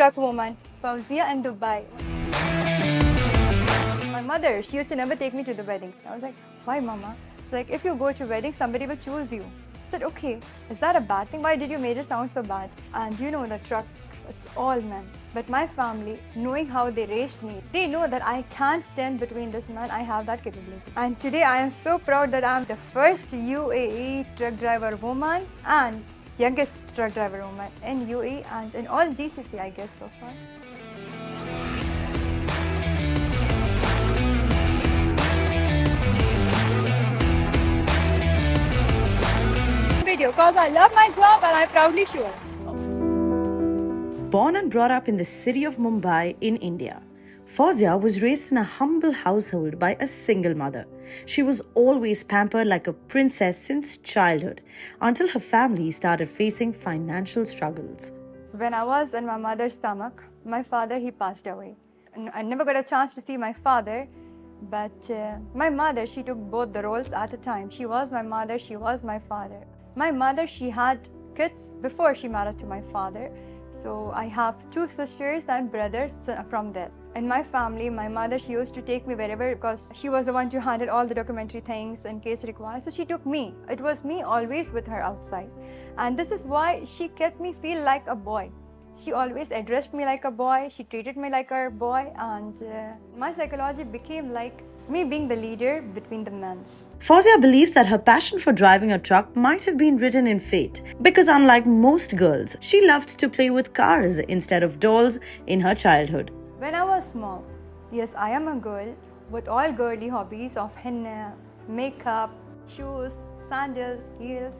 truck woman, FOUZIA in Dubai. My mother, she used to never take me to the weddings. I was like, why mama? It's like, if you go to weddings, somebody will choose you. I said, okay, is that a bad thing? Why did you make it sound so bad? And you know, the truck, it's all men's. But my family, knowing how they raised me, they know that I can't stand between this man. I have that capability. And today I am so proud that I'm the first UAE truck driver woman and youngest truck driver woman in UAE and in all GCC, I guess, so far. Video because I love my job and I proudly show it. Born and brought up in the city of Mumbai in India, FOUZIA was raised in a humble household by a single mother. She was always pampered like a princess since childhood, until her family started facing financial struggles. When I was in my mother's stomach, my father, he passed away. And I never got a chance to see my father, but my mother, she took both the roles at a time. She was my mother, she was my father. My mother, she had kids before she married to my father. So I have two sisters and brothers from there. In my family, my mother, she used to take me wherever because she was the one to handle all the documentary things in case required. So she took me. It was me always with her outside. And this is why she kept me feel like a boy. She always addressed me like a boy. She treated me like a boy. And my psychology became like me being the leader between the men. FOUZIA believes that her passion for driving a truck might have been written in fate, because unlike most girls, she loved to play with cars instead of dolls in her childhood. When I was small, yes, I am a girl with all girly hobbies of henna, makeup, shoes, sandals, heels.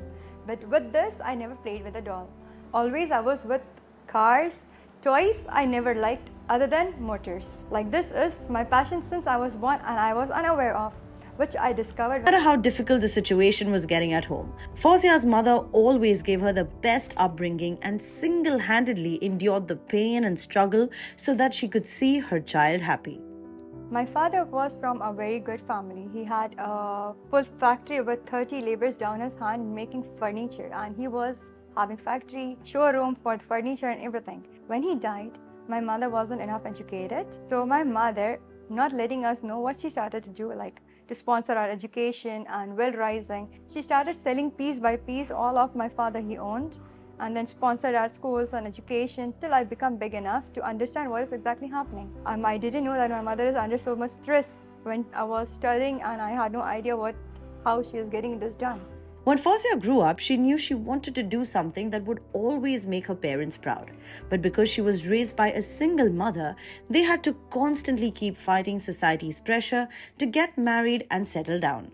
But with this, I never played with a doll. Always I was with cars, toys I never liked other than motors. Like this is my passion since I was born and I was unaware of, which I discovered. No matter how difficult the situation was getting at home, FOUZIA's mother always gave her the best upbringing and single-handedly endured the pain and struggle so that she could see her child happy. My father was from a very good family. He had a full factory with 30 laborers down his hand making furniture, and he was having factory, showroom for the furniture and everything. When he died, my mother wasn't enough educated. So my mother, not letting us know what she started to do, like to sponsor our education and well rising, she started selling piece by piece all of my father he owned and then sponsored our schools and education till I become big enough to understand what is exactly happening. I didn't know that my mother is under so much stress when I was studying and I had no idea how she is getting this done. When FOUZIA grew up, she knew she wanted to do something that would always make her parents proud. But because she was raised by a single mother, they had to constantly keep fighting society's pressure to get married and settle down.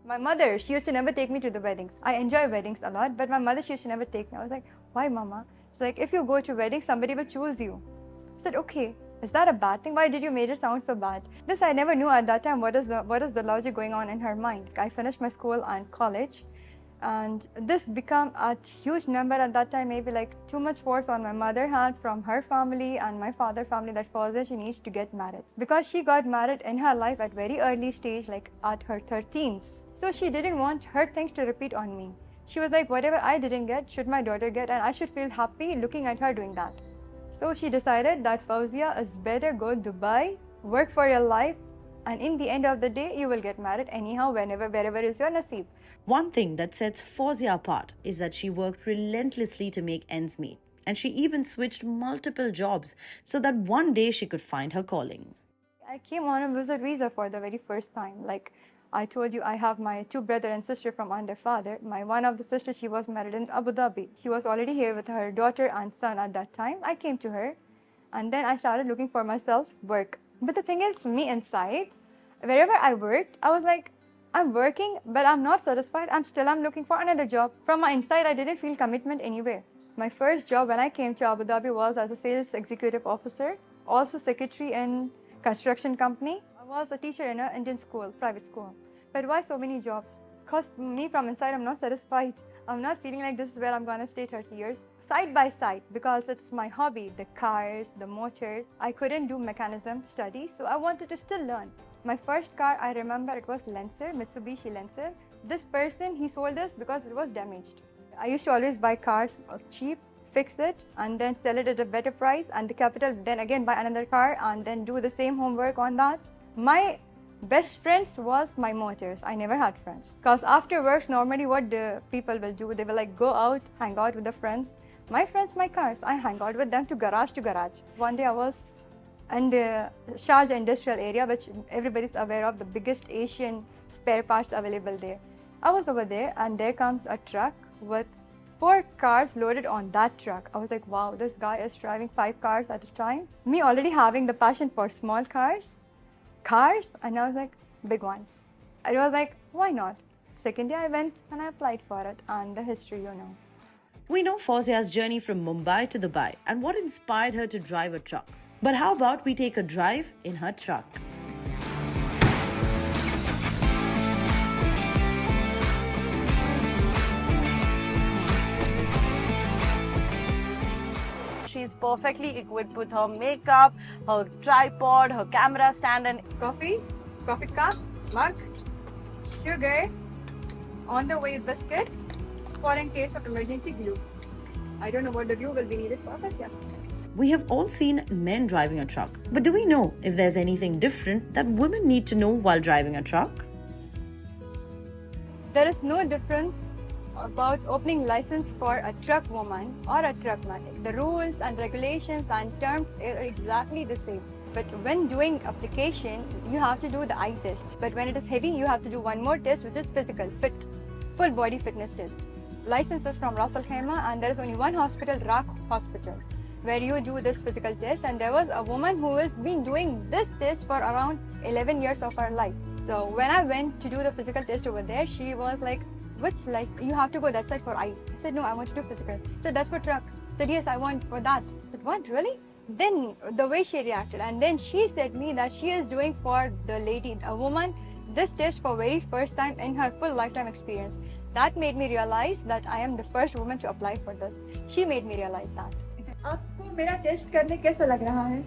My mother, she used to never take me to the weddings. I enjoy weddings a lot, but my mother, she used to never take me. I was like, why mama? She's like, if you go to weddings, somebody will choose you. I said, okay. Is that a bad thing? Why did you make it sound so bad? This I never knew at that time what is the logic going on in her mind. I finished my school and college. And this became a huge number at that time, maybe like too much force on my mother hand from her family and my father family that FOUZIA, she needs to get married. Because she got married in her life at very early stage, like at her 13s. So she didn't want her things to repeat on me. She was like, whatever I didn't get, should my daughter get, and I should feel happy looking at her doing that. So she decided that FOUZIA is better go to Dubai, work for your life, and in the end of the day, you will get married anyhow, wherever is your nasib. One thing that sets FOUZIA apart is that she worked relentlessly to make ends meet, and she even switched multiple jobs so that one day she could find her calling. I came on a visit visa for the very first time. Like I told you, I have my two brother and sister from under father. One of the sisters, she was married in Abu Dhabi. She was already here with her daughter and son at that time. I came to her, and then I started looking for myself work. But the thing is, me inside, wherever I worked, I was like, I'm working, but I'm not satisfied. I'm looking for another job. From my inside, I didn't feel commitment anywhere. My first job when I came to Abu Dhabi was as a sales executive officer, also secretary in construction company. I was a teacher in an Indian school, private school. But why so many jobs? Because me from inside, I'm not satisfied. I'm not feeling like this is where I'm gonna stay 30 years. Side by side, because it's my hobby, the cars, the motors. I couldn't do mechanism studies, so I wanted to still learn. My first car, I remember it was Lancer, Mitsubishi Lancer. This person, he sold us because it was damaged. I used to always buy cars cheap fix it, and then sell it at a better price, and the capital then again buy another car and then do the same homework on that. My best friends was my motors. I never had friends. Because after work, normally what the people will do, they will like go out, hang out with the friends. My friends, my cars, I hang out with them to garage to garage. One day I was in the Sharjah industrial area, which everybody's aware of, the biggest Asian spare parts available there. I was over there and there comes a truck with 4 cars loaded on that truck. I was like, wow, this guy is driving 5 cars at a time. Me already having the passion for small cars, and I was like, big one. I was like, why not? Second day I went and I applied for it, and the history you know. We know Fauzia's journey from Mumbai to Dubai and what inspired her to drive a truck. But how about we take a drive in her truck? She's perfectly equipped with her makeup, her tripod, her camera stand, and Coffee cup, mug, sugar, on the way biscuit, for in case of emergency glue. I don't know what the glue will be needed for, but yeah. we have all seen men driving a truck. But do we know if there's anything different that women need to know while driving a truck? There is no difference about opening license for a truck woman or a truck man. The rules and regulations and terms are exactly the same. But when doing application, you have to do the eye test. But when it is heavy, you have to do one more test, which is physical, full body fitness test. License is from Ras Al Khaimah, and there is only one hospital, Rak Hospital, where you do this physical test. And there was a woman who has been doing this test for around 11 years of her life. So when I went to do the physical test over there, she was like, which license? You have to go that side for eye. I said, no, I want to do physical. I said, that's for truck. I said, yes, I want for that. I said, what, really? Then the way she reacted, and then she said me that she is doing for the lady, a woman, this test for very first time in her full lifetime experience. That made me realize that I am the first woman to apply for this. She made me realize that. आपको मेरा test करने कैसा लग रहा है?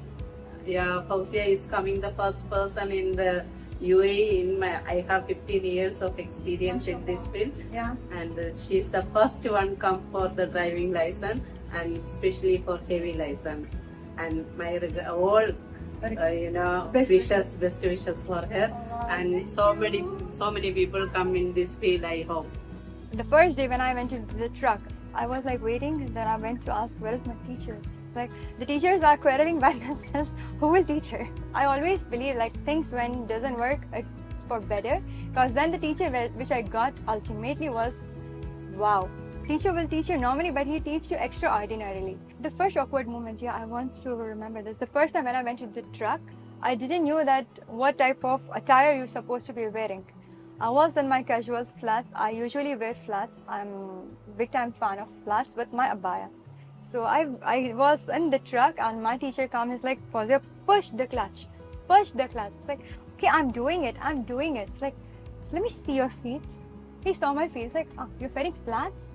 Yeah, FOUZIA is coming the first person in the UAE. I have 15 years of experience in this field. Yeah. And she's the first one come for the driving license, and especially for heavy license. And my all Best wishes for her. And so many people come in this field, I hope. The first day when I went to the truck, I was like waiting. Then I went to ask, where is my teacher? It's like the teachers are quarreling by themselves. Who will teach her? I always believe like things when doesn't work, it's for better. Because then the teacher which I got ultimately was, wow. Teacher will teach you normally, but he teaches you extraordinarily. The first awkward moment, yeah, I want to remember this. The first time when I went to the truck, I didn't know that what type of attire you're supposed to be wearing. I was in my casual flats. I usually wear flats. I'm a big time fan of flats with my abaya. So I was in the truck and my teacher comes, he's like, Fauzia, push the clutch. Push the clutch. It's like, okay, I'm doing it. It's like, let me see your feet. He saw my feet. He's like, oh, you're wearing flats?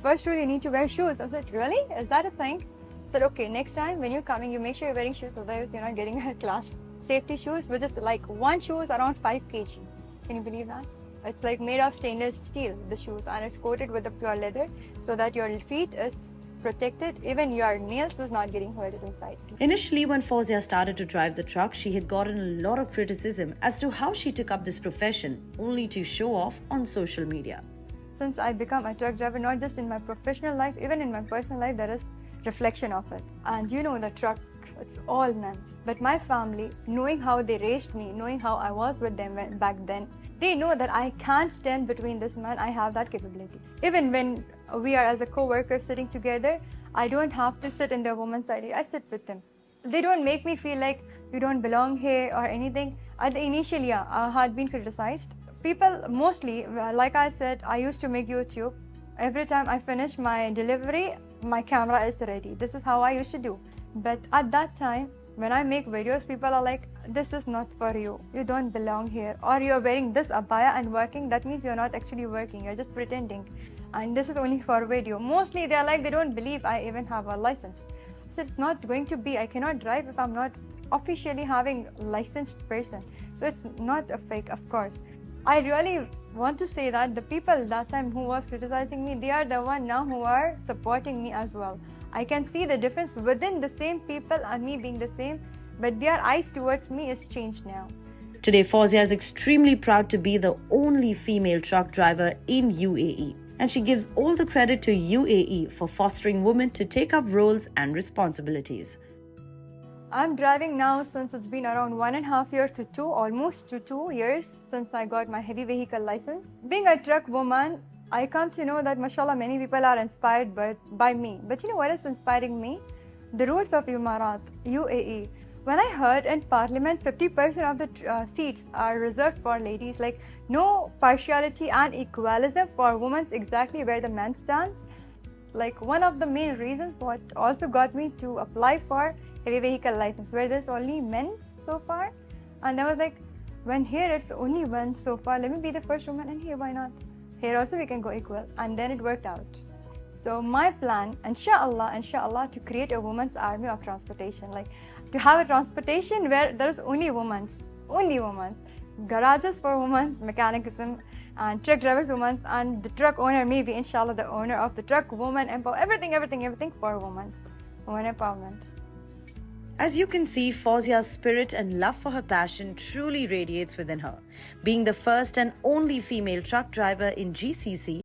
First rule, you need to wear shoes. I said, really? Is that a thing? I said, okay, next time when you're coming, you make sure you're wearing shoes, otherwise you're not getting a class. Safety shoes, which is like one shoe is around 5 kg. Can you believe that? It's like made of stainless steel, the shoes, and it's coated with the pure leather so that your feet is protected, even your nails is not getting hurt inside. Initially, when Fauzia started to drive the truck, she had gotten a lot of criticism as to how she took up this profession, only to show off on social media. Since I become a truck driver, not just in my professional life, even in my personal life, there is reflection of it. And you know, the truck, it's all men's. But my family, knowing how they raised me, knowing how I was with them back then, they know that I can't stand between this man. I have that capability. Even when we are as a co-worker sitting together, I don't have to sit in the woman's side. I sit with them. They don't make me feel like you don't belong here or anything. Initially, I had been criticized. People mostly, like I said, I used to make YouTube. Every time I finish my delivery, my camera is ready. This is how I used to do. But at that time, when I make videos, people are like, this is not for you. You don't belong here. Or you're wearing this abaya and working. That means you're not actually working. You're just pretending. And this is only for video. Mostly they're like, they don't believe I even have a license. So it's not going to be. I cannot drive if I'm not officially having a licensed person. So it's not a fake, of course. I really want to say that the people that time who was criticizing me, they are the one now who are supporting me as well. I can see the difference within the same people and me being the same, but their eyes towards me is changed now. Today, Fauzia is extremely proud to be the only female truck driver in UAE. And she gives all the credit to UAE for fostering women to take up roles and responsibilities. I'm driving now since it's been around 1.5 years to almost 2 years since I got my heavy vehicle license. Being a truck woman, I come to know that mashallah many people are inspired by me. But you know what is inspiring me? The rules of Imarat, UAE. When I heard in Parliament 50% of the seats are reserved for ladies, like no partiality and equalism for women, exactly where the man stands. Like one of the main reasons what also got me to apply for heavy vehicle license, where there's only men so far. And I was like, when here it's only one so far, let me be the first woman, and here why not? Here also we can go equal. And then it worked out. So my plan, inshallah, to create a women's army of transportation, like to have a transportation where there's only women, garages for women, mechanicism, and truck drivers women, and the truck owner, maybe inshallah the owner of the truck woman, everything for women empowerment. As you can see, Fauzia's spirit and love for her passion truly radiates within her. Being the first and only female truck driver in GCC,